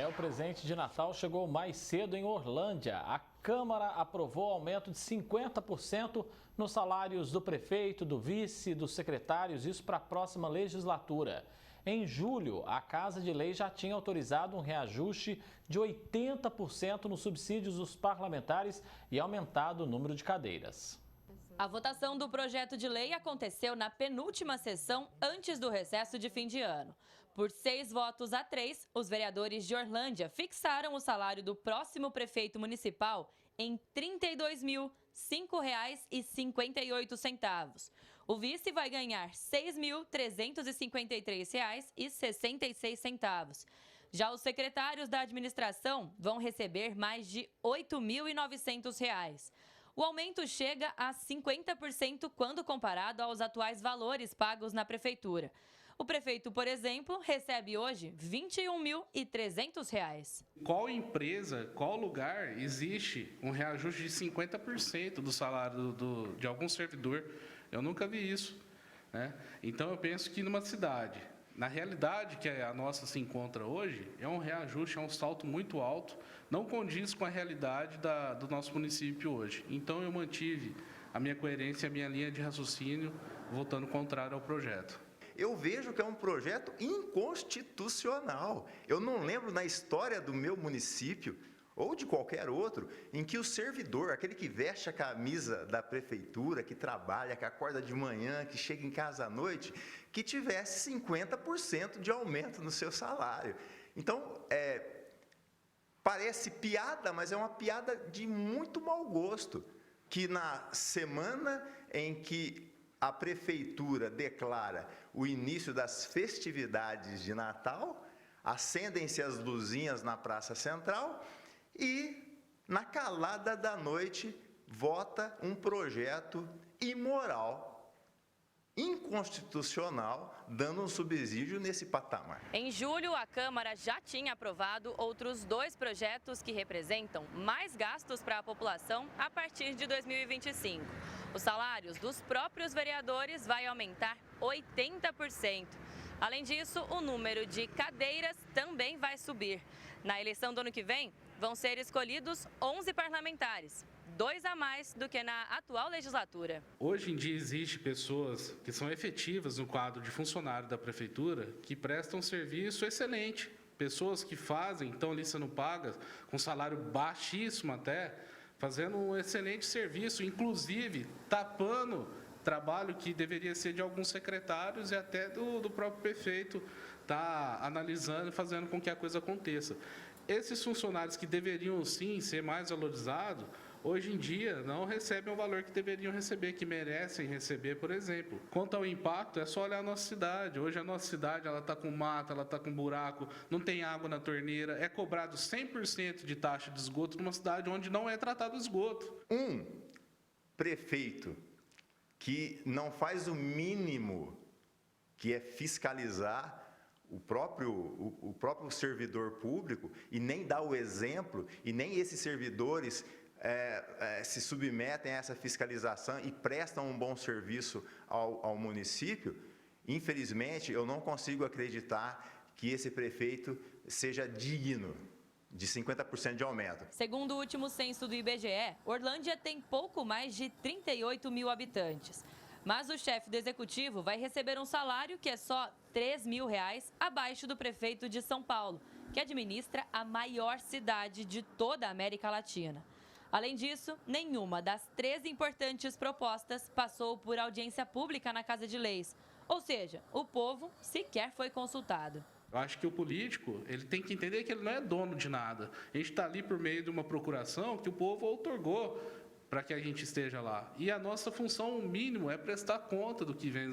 O presente de Natal chegou mais cedo em Horlândia. A Câmara aprovou aumento de 50% nos salários do prefeito, do vice, dos secretários, isso para a próxima legislatura. Em julho, a Casa de Lei já tinha autorizado um reajuste de 80% nos subsídios dos parlamentares e aumentado o número de cadeiras. A votação do projeto de lei aconteceu na penúltima sessão antes do recesso de fim de ano. Por 6 votos a 3, os vereadores de Horlândia fixaram o salário do próximo prefeito municipal em R$ 32.005,58. O vice vai ganhar R$ 6.353,66. Já os secretários da administração vão receber mais de R$ 8.900. O aumento chega a 50% quando comparado aos atuais valores pagos na prefeitura. O prefeito, por exemplo, recebe hoje R$ 21.300. Qual empresa, qual lugar existe um reajuste de 50% do salário de algum servidor? Eu nunca vi isso, né? Então, eu penso que numa cidade, na realidade que a nossa se encontra hoje, é um reajuste, é um salto muito alto, não condiz com a realidade do nosso município hoje. Então, eu mantive a minha coerência, a minha linha de raciocínio, votando contrário ao projeto. Eu vejo que é um projeto inconstitucional. Eu não lembro na história do meu município, ou de qualquer outro, em que o servidor, aquele que veste a camisa da prefeitura, que trabalha, que acorda de manhã, que chega em casa à noite, que tivesse 50% de aumento no seu salário. Então, parece piada, mas é uma piada de muito mau gosto, que na semana em que a prefeitura declara o início das festividades de Natal, acendem-se as luzinhas na Praça Central e, na calada da noite, vota um projeto imoral, inconstitucional, dando um subsídio nesse patamar. Em julho, a Câmara já tinha aprovado outros 2 projetos que representam mais gastos para a população a partir de 2025. Os salários dos próprios vereadores vai aumentar 80%. Além disso, o número de cadeiras também vai subir. Na eleição do ano que vem, vão ser escolhidos 11 parlamentares, 2 a mais do que na atual legislatura. Hoje em dia existem pessoas que são efetivas no quadro de funcionário da prefeitura que prestam serviço excelente. Pessoas que fazem, estão ali sendo pagas com salário baixíssimo até, fazendo um excelente serviço, inclusive tapando trabalho que deveria ser de alguns secretários e até do próprio prefeito tá analisando e fazendo com que a coisa aconteça. Esses funcionários que deveriam sim ser mais valorizados, hoje em dia não recebem o valor que deveriam receber, que merecem receber, por exemplo. Quanto ao impacto, é só olhar a nossa cidade. Hoje a nossa cidade está com mata, ela está com buraco, não tem água na torneira, é cobrado 100% de taxa de esgoto numa cidade onde não é tratado o esgoto. Um prefeito que não faz o mínimo, que é fiscalizar o próprio servidor público, e nem dá o exemplo, e nem esses servidores se submetem a essa fiscalização e prestam um bom serviço ao município, infelizmente, eu não consigo acreditar que esse prefeito seja digno de 50% de aumento. Segundo o último censo do IBGE, Horlândia tem pouco mais de 38 mil habitantes. Mas o chefe do executivo vai receber um salário que é só R$ 3.000 abaixo do prefeito de São Paulo, que administra a maior cidade de toda a América Latina. Além disso, nenhuma das 13 importantes propostas passou por audiência pública na Casa de Leis. Ou seja, o povo sequer foi consultado. Eu acho que o político ele tem que entender que ele não é dono de nada. A gente está ali por meio de uma procuração que o povo outorgou para que a gente esteja lá. E a nossa função, o mínimo, é prestar conta do que vem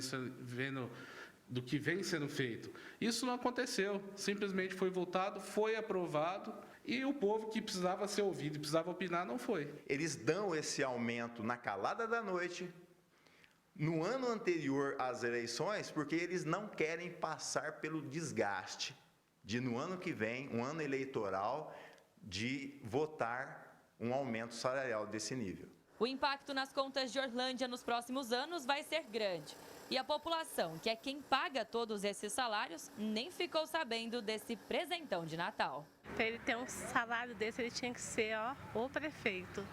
sendo feito. Isso não aconteceu. Simplesmente foi votado, foi aprovado, e o povo que precisava ser ouvido e precisava opinar não foi. Eles dão esse aumento na calada da noite, no ano anterior às eleições, porque eles não querem passar pelo desgaste de, no ano que vem, um ano eleitoral, de votar um aumento salarial desse nível. O impacto nas contas de Horlândia nos próximos anos vai ser grande. E a população, que é quem paga todos esses salários, nem ficou sabendo desse presentão de Natal. Para ele ter um salário desse, ele tinha que ser o prefeito,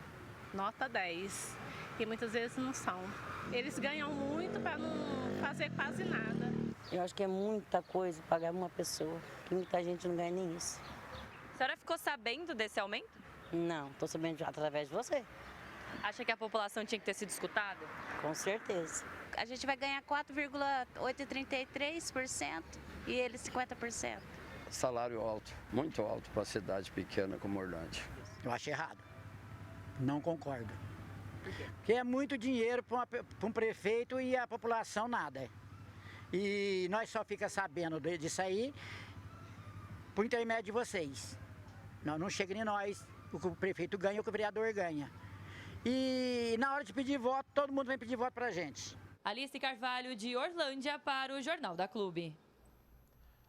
nota 10. E muitas vezes não são. Eles ganham muito para não fazer quase nada. Eu acho que é muita coisa pagar uma pessoa, que muita gente não ganha nem isso. A senhora ficou sabendo desse aumento? Não, estou sabendo através de você. Acha que a população tinha que ter sido escutada? Com certeza. A gente vai ganhar 4,833% e eles 50%. Salário alto, muito alto para uma cidade pequena como Orlândia. Eu acho errado. Não concordo. Porque é muito dinheiro para um prefeito e a população nada. E nós só fica sabendo disso aí por intermédio de vocês. Não chega em nós o que o prefeito ganha, o que o vereador ganha. E na hora de pedir voto, todo mundo vem pedir voto para a gente. Alice Carvalho, de Orlândia, para o Jornal da Clube.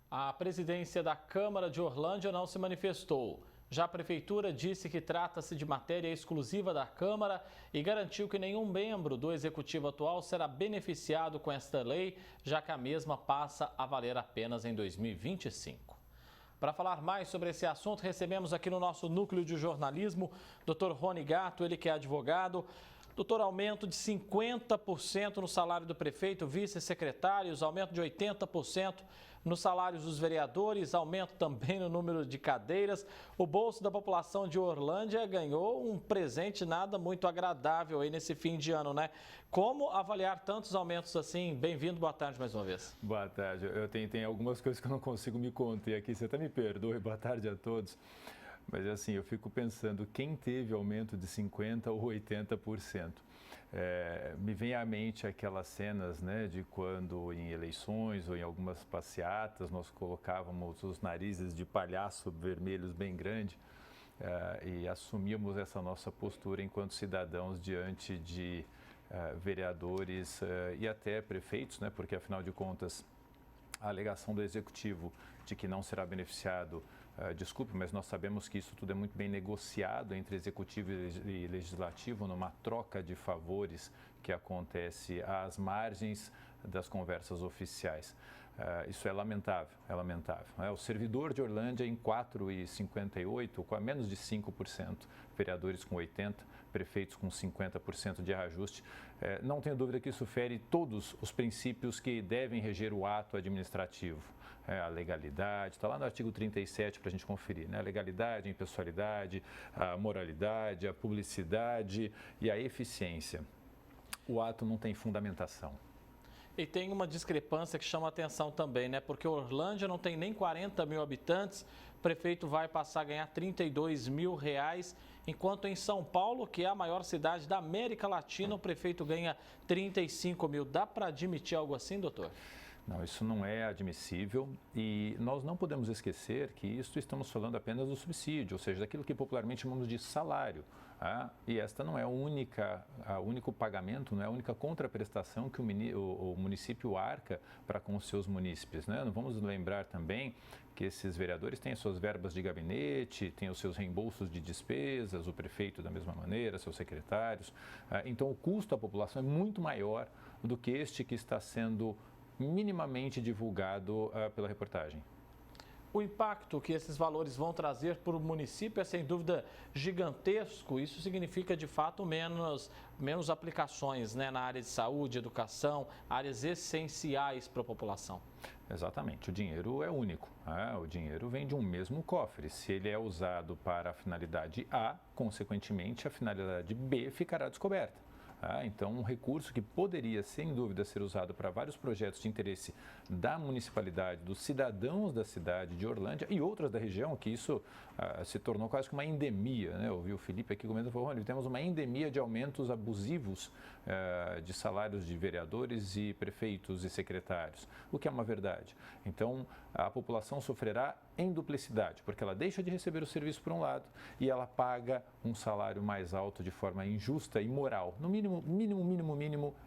A presidência da Câmara de Orlândia não se manifestou. Já a Prefeitura disse que trata-se de matéria exclusiva da Câmara e garantiu que nenhum membro do Executivo atual será beneficiado com esta lei, já que a mesma passa a valer apenas em 2025. Para falar mais sobre esse assunto, recebemos aqui no nosso núcleo de jornalismo Dr. Rony Gatto, ele que é advogado. Doutor, aumento de 50% no salário do prefeito, vice-secretários, aumento de 80% nos salários dos vereadores, aumento também no número de cadeiras. O bolso da população de Orlândia ganhou um presente nada muito agradável aí nesse fim de ano, né? Como avaliar tantos aumentos assim? Bem-vindo, boa tarde mais uma vez. Boa tarde. Eu tenho algumas coisas que eu não consigo me conter aqui, você até me perdoe. Boa tarde a todos. Mas assim, eu fico pensando, quem teve aumento de 50% ou 80%? Me vem à mente aquelas cenas, né, de quando em eleições ou em algumas passeatas nós colocávamos os narizes de palhaço vermelhos bem grandes e assumíamos essa nossa postura enquanto cidadãos diante de vereadores e até prefeitos, né, porque afinal de contas a alegação do Executivo de que não será beneficiado, desculpe, mas nós sabemos que isso tudo é muito bem negociado entre Executivo e Legislativo numa troca de favores que acontece às margens das conversas oficiais. Isso é lamentável, é lamentável. O servidor de Orlândia em 4,58, com menos de 5%, vereadores com 80%, prefeitos com 50% de reajuste. Não tenho dúvida que isso fere todos os princípios que devem reger o ato administrativo. A legalidade, está lá no artigo 37 para a gente conferir, né? A legalidade, a impessoalidade, a moralidade, a publicidade e a eficiência. O ato não tem fundamentação. E tem uma discrepância que chama a atenção também, né? Porque Orlândia não tem nem 40 mil habitantes, o prefeito vai passar a ganhar R$32 mil, enquanto em São Paulo, que é a maior cidade da América Latina, o prefeito ganha 35 mil. Dá para admitir algo assim, doutor? Não, isso não é admissível e nós não podemos esquecer que isso estamos falando apenas do subsídio, ou seja, daquilo que popularmente chamamos de salário. E esta não é o único pagamento, não é a única contraprestação que o município arca para com os seus munícipes, né? Não vamos lembrar também que esses vereadores têm as suas verbas de gabinete, têm os seus reembolsos de despesas, o prefeito da mesma maneira, seus secretários. Então, o custo à população é muito maior do que este que está sendo minimamente divulgado pela reportagem. O impacto que esses valores vão trazer para o município é sem dúvida gigantesco. Isso significa de fato menos aplicações, né, na área de saúde, educação, áreas essenciais para a população. Exatamente, o dinheiro é único, o dinheiro vem de um mesmo cofre. Se ele é usado para a finalidade A, consequentemente a finalidade B ficará descoberta. Então, um recurso que poderia, sem dúvida, ser usado para vários projetos de interesse da municipalidade, dos cidadãos da cidade de Orlândia e outras da região, que isso se tornou quase que uma endemia, né? Eu ouvi o Felipe aqui comentando, temos uma endemia de aumentos abusivos de salários de vereadores e prefeitos e secretários, o que é uma verdade. Então, a população sofrerá em duplicidade, porque ela deixa de receber o serviço por um lado e ela paga um salário mais alto de forma injusta e imoral, no mínimo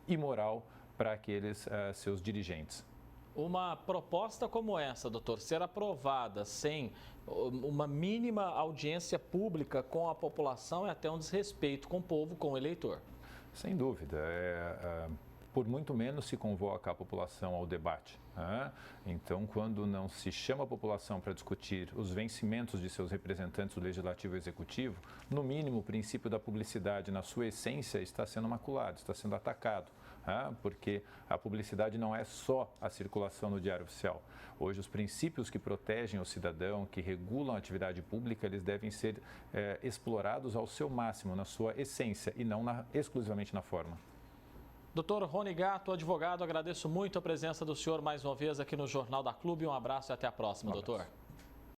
imoral para aqueles seus dirigentes. Uma proposta como essa, doutor, ser aprovada sem uma mínima audiência pública com a população é até um desrespeito com o povo, com o eleitor. Sem dúvida. por muito menos se convoca a população ao debate. Então, quando não se chama a população para discutir os vencimentos de seus representantes do Legislativo e Executivo, no mínimo o princípio da publicidade, na sua essência, está sendo maculado, está sendo atacado. Porque a publicidade não é só a circulação no Diário Oficial. Hoje, os princípios que protegem o cidadão, que regulam a atividade pública, eles devem ser explorados ao seu máximo, na sua essência, e não exclusivamente na forma. Doutor Rony Gatto, advogado, agradeço muito a presença do senhor mais uma vez aqui no Jornal da Clube. Um abraço e até a próxima, doutor.